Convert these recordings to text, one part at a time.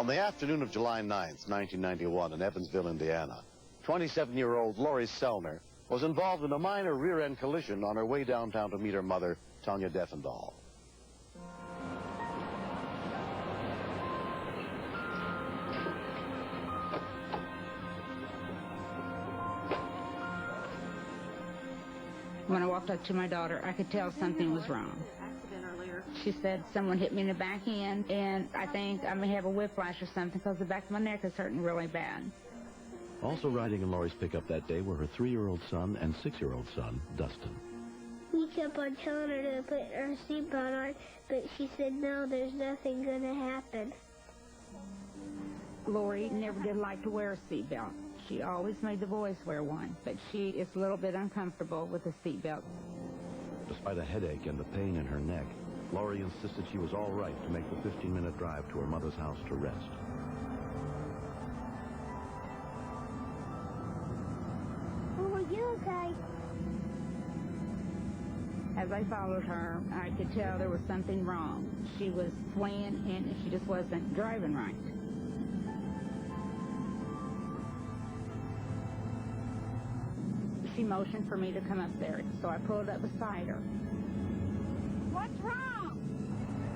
On the afternoon of July 9th, 1991, in Evansville, Indiana, 27-year-old Lori Sellner was involved in a minor rear-end collision on her way downtown to meet her mother, Tanya Defendahl. When I walked up to my daughter, I could tell something was wrong. She said someone hit me in the back end, and I think I may have a whiplash or something because the back of my neck is hurting really bad. Also riding in Lori's pickup that day were her 3-year-old son and 6-year-old son, Dustin. We kept on telling her to put her seatbelt on, but she said, no, there's nothing going to happen. Lori never did like to wear a seatbelt. She always made the boys wear one, but she is a little bit uncomfortable with the seatbelt. Despite a headache and the pain in her neck, Lori insisted she was all right to make the 15-minute drive to her mother's house to rest. Oh, are you okay? As I followed her, I could tell there was something wrong. She was swaying and she just wasn't driving right. She motioned for me to come up there, so I pulled up beside her. What's wrong?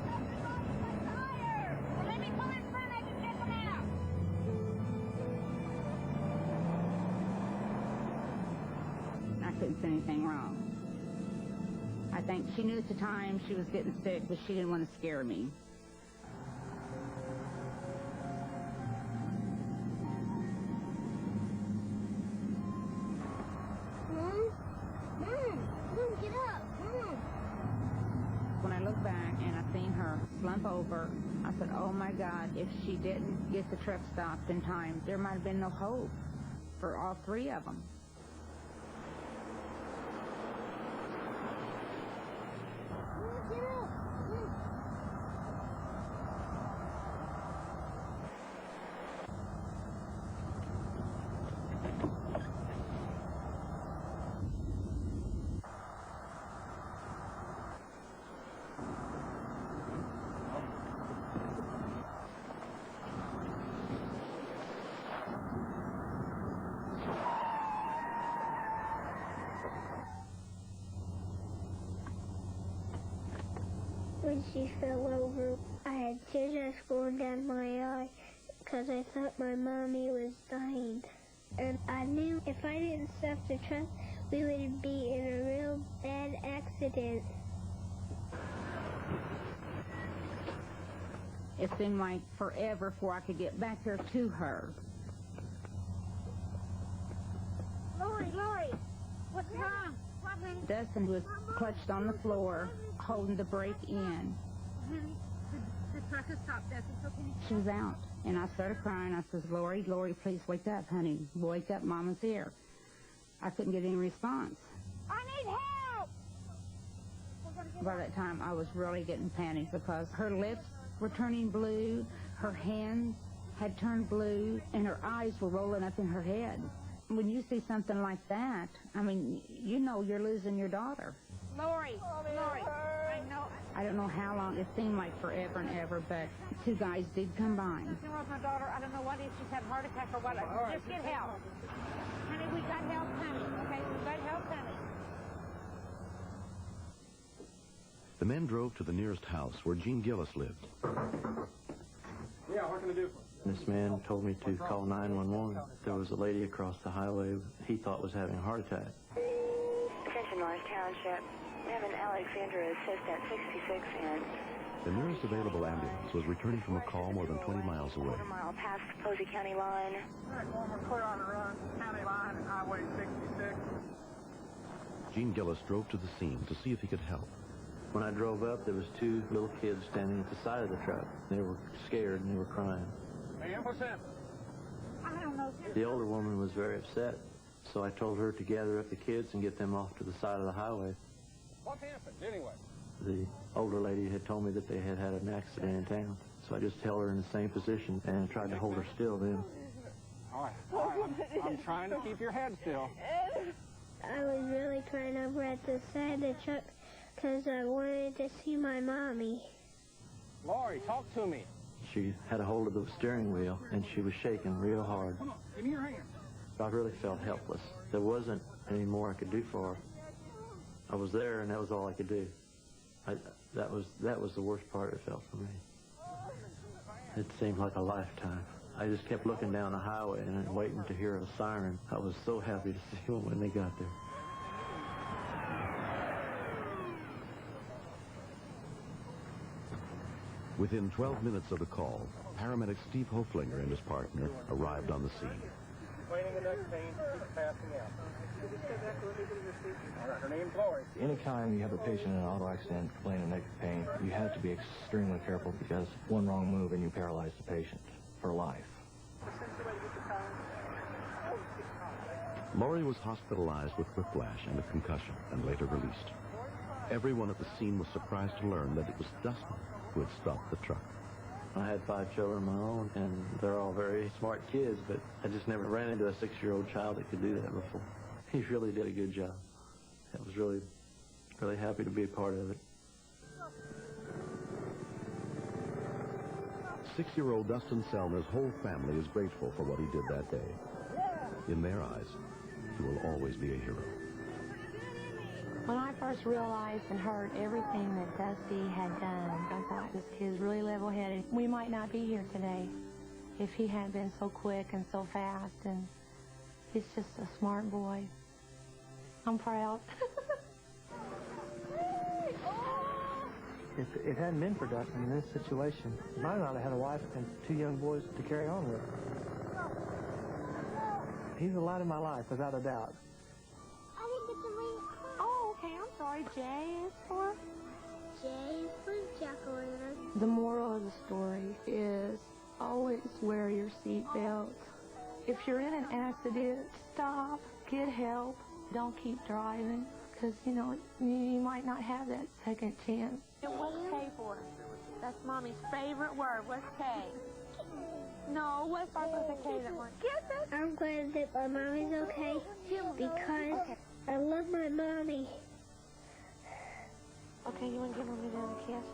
Something's wrong with my tire. Well, let me pull in front, I can get them out. I couldn't see anything wrong. I think she knew at the time she was getting sick, but she didn't want to scare me. When I look back and I seen her slump over, I said, oh my God, if she didn't get the truck stopped in time, there might have been no hope for all three of them. When she fell over, I had tears going down my eye because I thought my mommy was dying. And I knew if I didn't stop the truck, we would be in a real bad accident. It seemed like forever before I could get back there to her. Lori, what's wrong? Dustin was clutched on the floor, holding the brake in. The truck has stopped, Dustin, so can you... She was out, and I started crying. I says, Lori, please wake up, honey. Wake up, Mama's here. I couldn't get any response. I need help! By that time, I was really getting panicked because her lips were turning blue, her hands had turned blue, and her eyes were rolling up in her head. When you see something like that, I mean, you know you're losing your daughter. Lori, I know. I don't know how long. It seemed like forever and ever, but two guys did come by. Something wrong with my daughter. I don't know what it is. She's had a heart attack or what. Just get help. Honey, we got help coming. Okay, we got help coming. The men drove to the nearest house where Gene Gillis lived. Yeah, what can I do for you? This man told me to call 911. There was a lady across the highway he thought was having a heart attack. Attention North Township. We have an Alexandra assistant 66 in. The nearest available ambulance was returning from a call more than 20 miles away. Quarter mile past Posey County line. All right, well, we're clear on the run. County line and Highway 66. Gene Gillis drove to the scene to see if he could help. When I drove up, there was two little kids standing at the side of the truck. They were scared and they were crying. Ma'am, what's happening? I don't know. The older woman was very upset, so I told her to gather up the kids and get them off to the side of the highway. What happened, anyway? The older lady had told me that they had had an accident in town, so I just held her in the same position and tried to hold her still then. All right. I'm trying to keep your head still. I was really crying over at the side of the truck because I wanted to see my mommy. Lori, talk to me. She had a hold of the steering wheel, and she was shaking real hard. Come on, give me your hand. I really felt helpless. There wasn't any more I could do for her. I was there, and that was all I could do. That was the worst part it felt for me. It seemed like a lifetime. I just kept looking down the highway and waiting to hear a siren. I was so happy to see them when they got there. Within 12 minutes of the call, paramedic Steve Hoflinger and his partner arrived on the scene. Explaining the neck pain, she's passing out. All right, her name's Lori. Anytime you have a patient in an auto accident complaining of neck pain, you have to be extremely careful because one wrong move and you paralyze the patient for life. Lori was hospitalized with whiplash and a concussion and later released. Everyone at the scene was surprised to learn that it was Dustin who had stopped the truck. I had 5 children of my own, and they're all very smart kids, but I just never ran into a 6-year-old child that could do that before. He really did a good job. I was really, really happy to be a part of it. 6-year-old Dustin Selner's whole family is grateful for what he did that day. In their eyes, he will always be a hero. When I first realized and heard everything that Dusty had done, I thought this kid's really level-headed. We might not be here today if he hadn't been so quick and so fast, and he's just a smart boy. I'm proud. If it hadn't been for Dustin in this situation, I might not have had a wife and 2 young boys to carry on with. He's the light of my life, without a doubt. Oh, okay, I'm sorry. J is for? J is for jack-o'-lantern. The moral of the story is always wear your seatbelt. If you're in an accident, stop, get help. Don't keep driving, because, you know, you might not have that second chance. What's K for? That's Mommy's favorite word. What's K? No, what starts with a K that word? Kisses. I'm glad that my mommy's okay because I love my mommy. Okay, you want to give Mommy another kiss?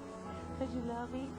Because you love me?